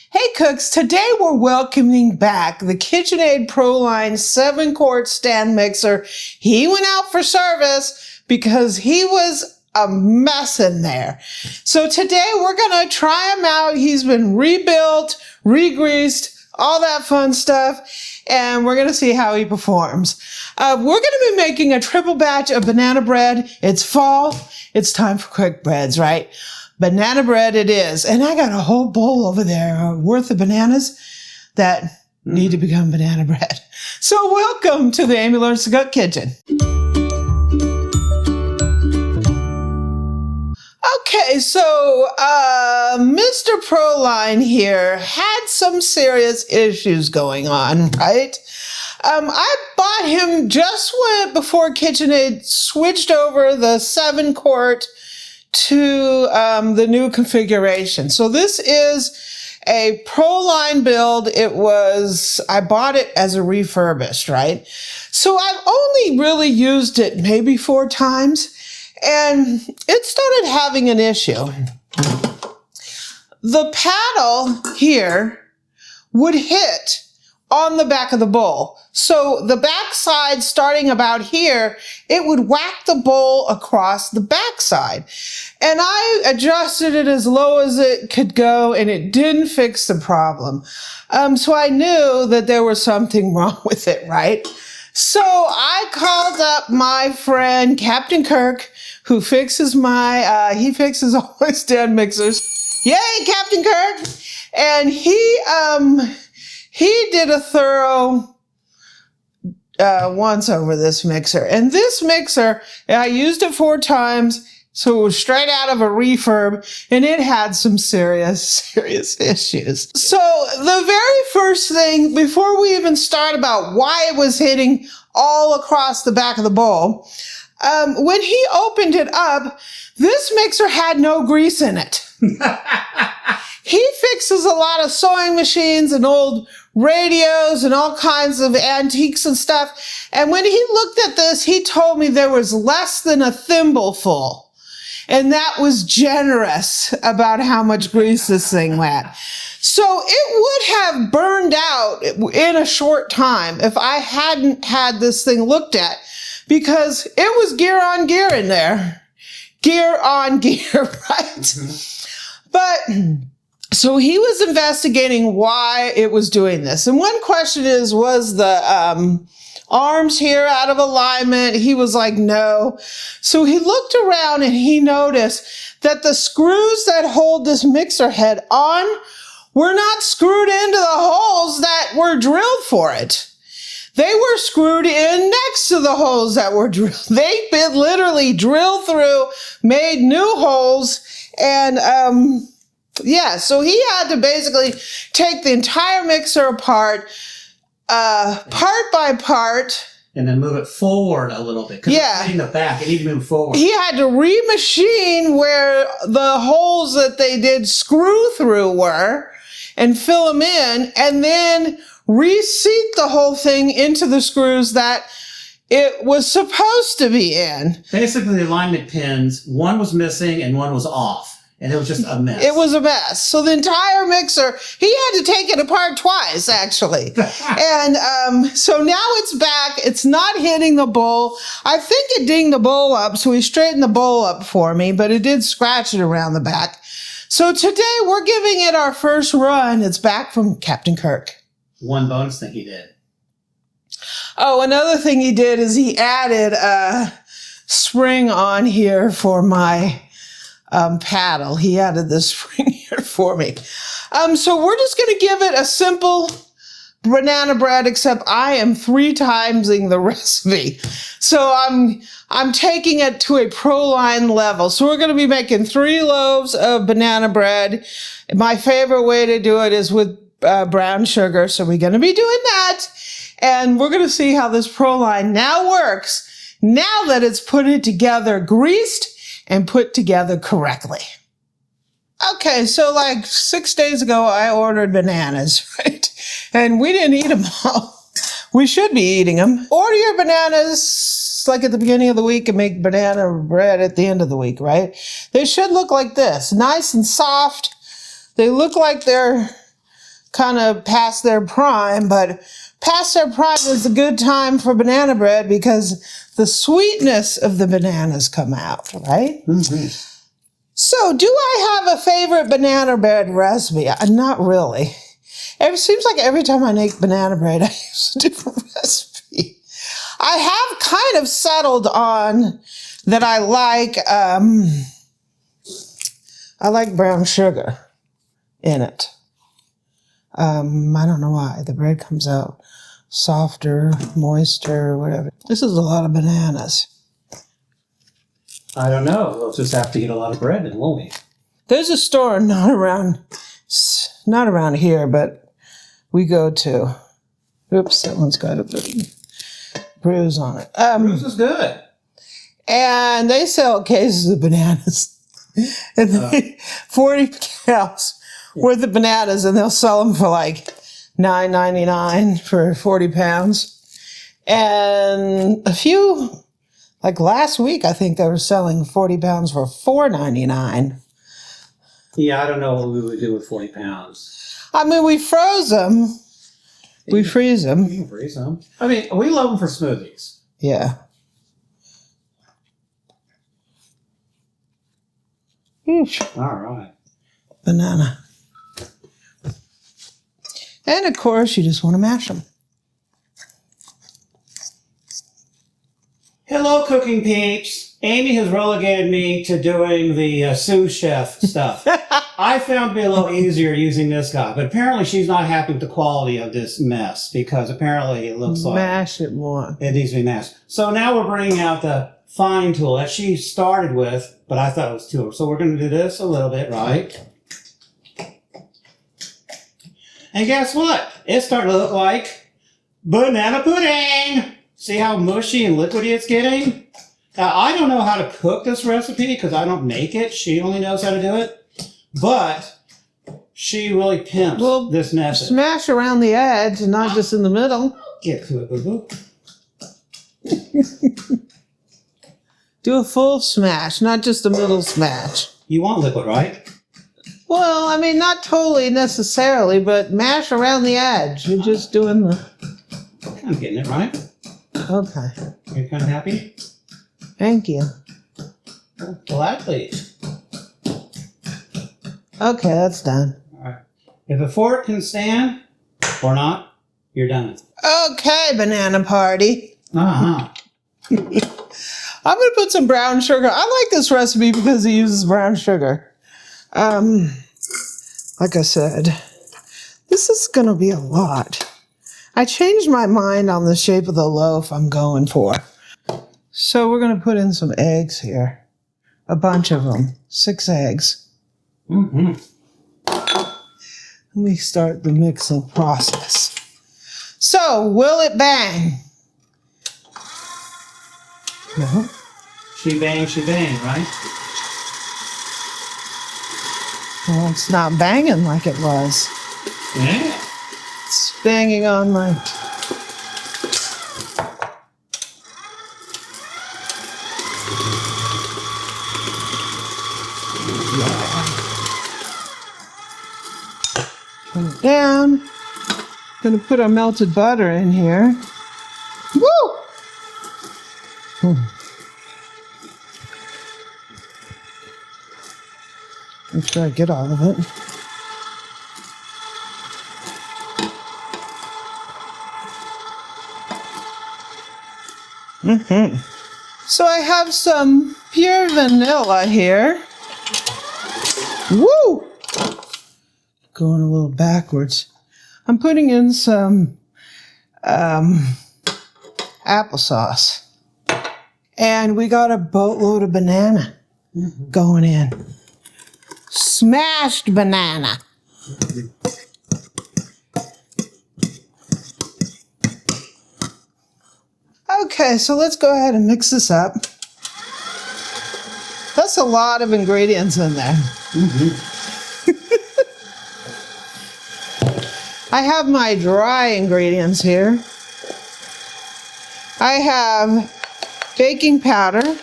Hey cooks, today we're welcoming back the KitchenAid Proline 7-quart stand mixer. He went out for service because he was a mess in there. So today we're going to try him out. He's been rebuilt, re-greased, all that fun stuff, and we're going to see how he performs. We're going to be making a triple batch of banana bread. It's fall. It's time for quick breads, right? Banana bread it is. And I got a whole bowl over there worth of bananas that need to become banana bread. So welcome to the Amy Learns to Cook Kitchen. Okay, so Mr. Proline here had some serious issues going on, right? I bought him just before KitchenAid switched over the 7-quart to the new configuration. So this is a Proline build. I bought it as a refurbished, right? So I've only really used it maybe 4 times, and it started having an issue. The paddle here would hit on the back of the bowl. So the back side, starting about here, it would whack the bowl across the back side. And I adjusted it as low as it could go, and it didn't fix the problem. So I knew that there was something wrong with it, right? So I called up my friend, Captain Kirk, who fixes he fixes all my stand mixers. Yay, Captain Kirk! And he did a thorough once over this mixer. And this mixer, I used it 4 times, so it was straight out of a refurb, and it had some serious issues. So the very first thing, before we even start about why it was hitting all across the back of the bowl, when he opened it up, this mixer had no grease in it. He fixes a lot of sewing machines and old radios and all kinds of antiques and stuff. And when he looked at this, he told me there was less than a thimbleful. And that was generous about how much grease this thing had. So it would have burned out in a short time if I hadn't had this thing looked at, because it was gear on gear in there. Gear on gear, right? Mm-hmm. But so he was investigating why it was doing this. And one question was the arms here out of alignment? He was like, no. So he looked around and he noticed that the screws that hold this mixer head on were not screwed into the holes that were drilled for it. They were screwed in next to the holes that were drilled. They literally drilled through, made new holes, and so he had to basically take the entire mixer apart, part by part. And then move it forward a little bit. Yeah. It's in the back. It needed to move forward. He had to remachine where the holes that they did screw through were and fill them in, and then reseat the whole thing into the screws that it was supposed to be in. Basically, the alignment pins, one was missing and one was off. And it was just a mess. It was a mess. So the entire mixer, he had to take it apart twice, actually. And so now it's back. It's not hitting the bowl. I think it dinged the bowl up, so he straightened the bowl up for me, but it did scratch it around the back. So today we're giving it our first run. It's back from Captain Kirk. One bonus thing he did. Oh, another thing he did is he added a spring on here for my paddle. He added this spring here for me. So we're just going to give it a simple banana bread, except I am 3 timesing the recipe. So I'm taking it to a Proline level. So we're going to be making 3 loaves of banana bread. My favorite way to do it is with brown sugar. So we're going to be doing that. And we're going to see how this Proline now works now that it's put it together, greased and put together correctly. Okay, so like 6 days ago, I ordered bananas, right? And we didn't eat them all. We should be eating them. Order your bananas like at the beginning of the week and make banana bread at the end of the week, right? They should look like this, nice and soft. They look like they're kind of past their prime, but past their prime is a good time for banana bread because the sweetness of the bananas come out, right? Mm-hmm. So, do I have a favorite banana bread recipe? Not really. It seems like every time I make banana bread, I use a different recipe. I have kind of settled on that I like brown sugar in it. I don't know why. The bread comes out softer, moister, whatever. This is a lot of bananas. I don't know. We'll just have to eat a lot of bread, then, won't we? There's a store not around here, but we go to. Oops, that one's got a bit bruise on it. Bruise is good. And they sell cases of bananas. And 40 pounds worth of bananas, and they'll sell them for like $9.99 for 40 pounds. And a few, like last week, I think they were selling 40 pounds for $4.99. Yeah, I don't know what we would do with 40 pounds. I mean, we froze them. We freeze them. You can freeze them. I mean, we love them for smoothies. Yeah. Eesh. All right. Banana. And of course, you just want to mash them. Hello, cooking peeps. Amy has relegated me to doing the sous chef stuff. I found it to be a little easier using this guy, but apparently she's not happy with the quality of this mess because apparently it looks like Mash it more. it needs to be mashed. So now we're bringing out the fine tool that she started with, but I thought it was too. So we're going to do this a little bit, right? And guess what? It's starting to look like banana pudding. See how mushy and liquidy it's getting? Now, I don't know how to cook this recipe because I don't make it. She only knows how to do it. But she really pimps this method. Smash around the edge and not just in the middle. Get to it, boo-boo. Do a full smash, not just a middle smash. You want liquid, right? Well, I mean, not totally necessarily, but mash around the edge. You're just doing the... I'm getting it right. Okay. You're kind of happy? Thank you. Gladly. Okay, that's done. All right. If a fork can stand or not, you're done. Okay, banana party. Uh-huh. I'm going to put some brown sugar. I like this recipe because it uses brown sugar. Like I said, this is going to be a lot. I changed my mind on the shape of the loaf I'm going for. So we're going to put in some eggs here. A bunch of them. 6 eggs. Mm-hmm. Let me start the mixing process. So, will it bang? No. She bang, right? Well, it's not banging like it was. Yeah. It's banging on my... Turn it down. Gonna put our melted butter in here. Woo! Make sure I get all of it. So I have some pure vanilla here. Woo! Going a little backwards. I'm putting in some applesauce. And we got a boatload of banana going in. Smashed banana. Okay, so let's go ahead and mix this up. That's a lot of ingredients in there. I have my dry ingredients here. I have baking powder,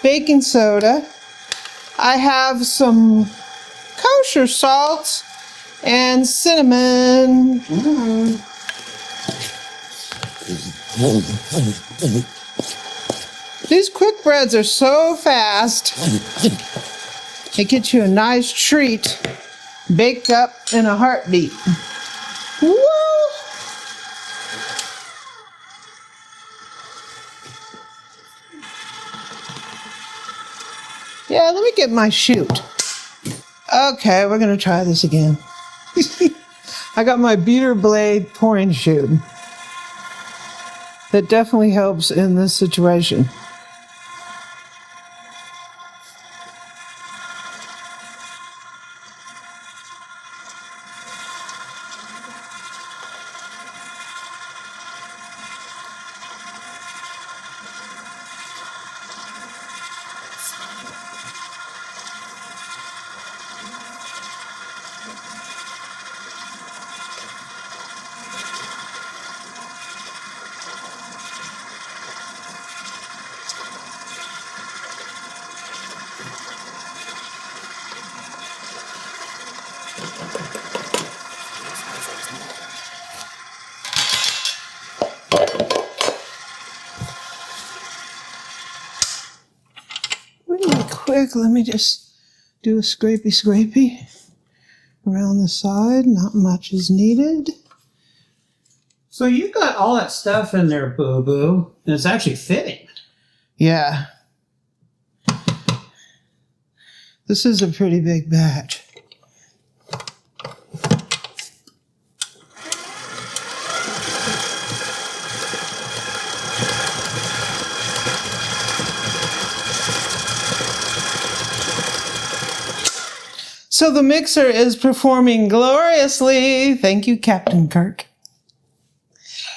baking soda. I have some kosher salt and cinnamon. These quick breads are so fast. It gets you a nice treat baked up in a heartbeat. Woo! Yeah, let me get my chute. Okay, we're gonna try this again. I got my beater blade pouring chute. That definitely helps in this situation. Really quick, let me just do a scrapey around the side. Not much is needed. So you got all that stuff in there, boo-boo, and it's actually fitting. Yeah. This is a pretty big batch. So the mixer is performing gloriously. Thank you, Captain Kirk.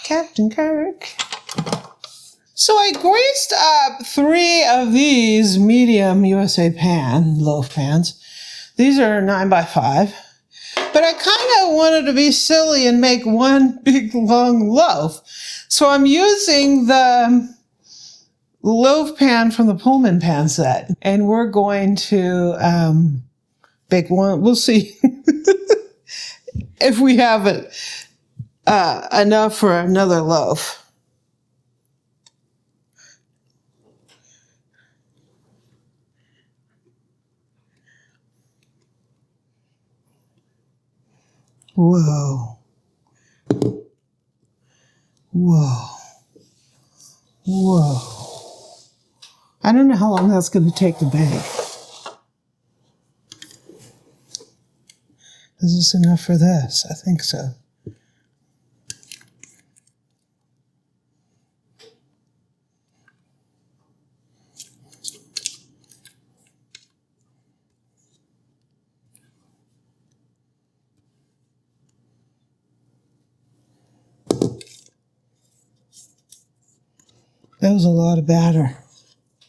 Captain Kirk. So I greased up 3 of these medium USA pan, loaf pans. These are 9x5. But I kind of wanted to be silly and make one big long loaf. So I'm using the loaf pan from the Pullman pan set. And we're going to bake one. We'll see if we have it enough for another loaf. Whoa. Whoa. Whoa. I don't know how long that's going to take to bake. Is this enough for this? I think so. That was a lot of batter.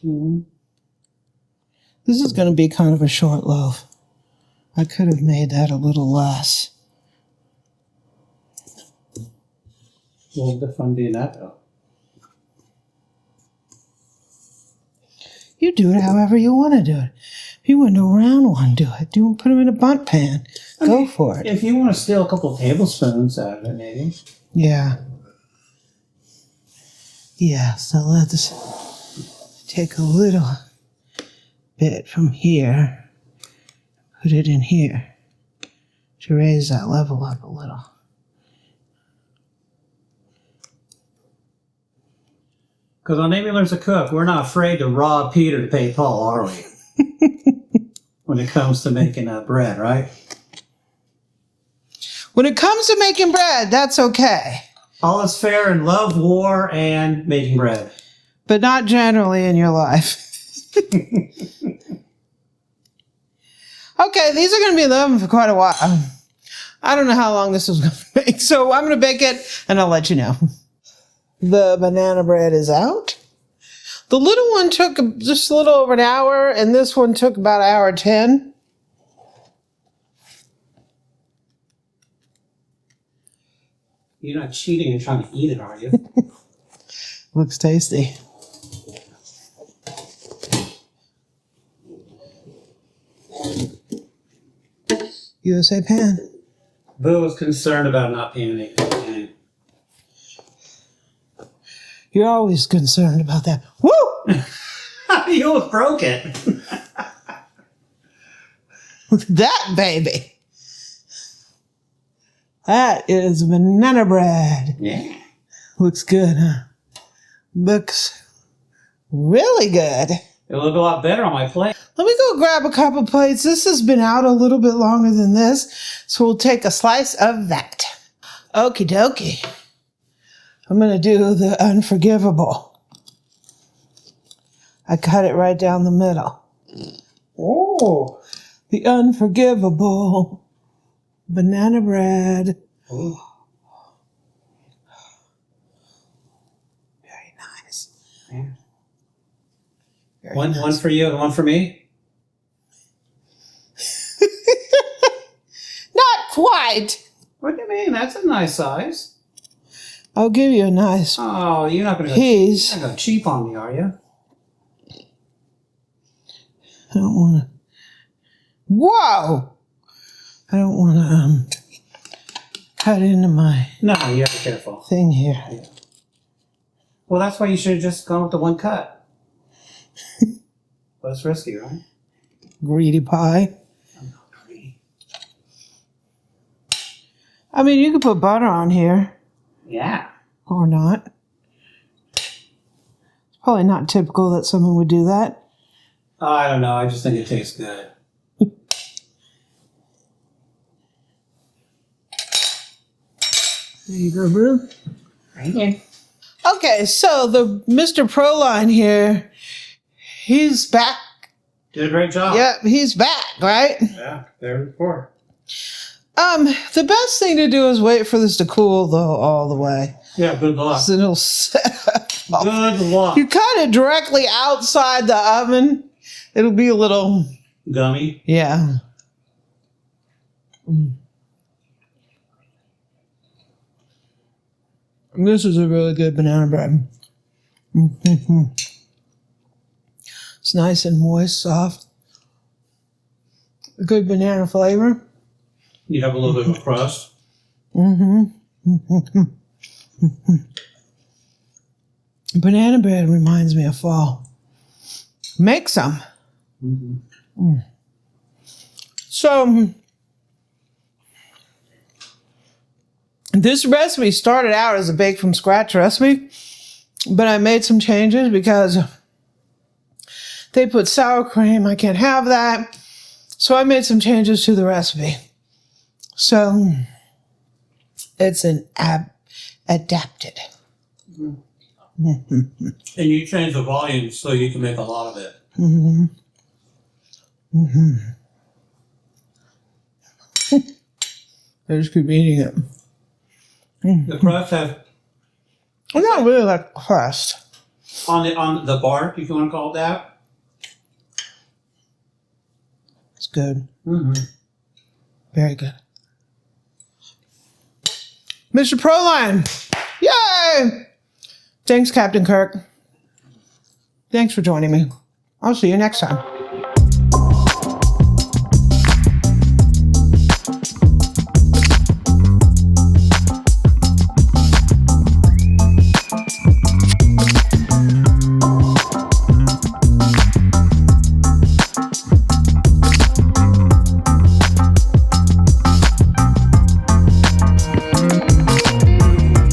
Mm-hmm. This is going to be kind of a short loaf. I could have made that a little less. What's the fun doing that, though? You do it however you want to do it. If you want a round one, do it. Do put them in a bundt pan. Go for it. If you want to steal a couple of tablespoons out of it, maybe. Yeah. Yeah, so let's take a little bit from here, put it in here to raise that level up a little. Because on Amy Learns to Cook, we're not afraid to rob Peter to pay Paul, are we? When it comes to making bread, right? When it comes to making bread, that's okay. All is fair in love, war, and making bread. But not generally in your life. Okay, these are going to be in the oven for quite a while. I don't know how long this is going to make, so I'm going to bake it, and I'll let you know. The banana bread is out. The little one took just a little over an hour, and this one took about 1:10. You're not cheating and trying to eat it, are you? Looks tasty. USA pan. Boo was concerned about not paying anything. You're always concerned about that. Woo! You almost broke it. That baby. That is banana bread. Yeah. Looks good, huh? Looks really good. It'll look a lot better on my plate. Let me go grab a couple plates. This has been out a little bit longer than this, so we'll take a slice of that. Okie dokie. I'm going to do the unforgivable. I cut it right down the middle. Oh. The unforgivable banana bread. Ooh. Very nice. Yeah. Very One nice. for you and one for me? Not quite. What do you mean? That's a nice size. I'll give you a nice Oh, you're not going to piece. go cheap on me, are you? I don't want to. Whoa! I don't want to cut into my No, you have to be careful. thing here. Well, that's why you should have just gone with the one cut. Well, it's risky, right? Greedy pie. I'm not greedy. I mean, you could put butter on here Yeah. or not. It's probably not typical that someone would do that. I don't know. I just think it tastes good. There you go, bro. Right here. Okay, so the Mr. Proline here, he's back. Did a great job. Yep, he's back, right? Yeah, there before. The best thing to do is wait for this to cool though all the way. Yeah, good luck. So it'll set up. Good luck. You cut it directly outside the oven, it'll be a little, Gummy. yeah. This is a really good banana bread. It's nice and moist, soft. A good banana flavor. You have a little bit of a crust. Banana bread reminds me of fall. Make some. So, this recipe started out as a bake from scratch recipe, but I made some changes because they put sour cream. I can't have that. So I made some changes to the recipe. So it's an adapted. And you change the volume so you can make a lot of it. I just keep eating it. The crust has I don't really like crust. on the bark, if you want to call it that. It's good. Mm-hmm. Very good. Mr. Proline. Yay! Thanks, Captain Kirk. Thanks for joining me. I'll see you next time.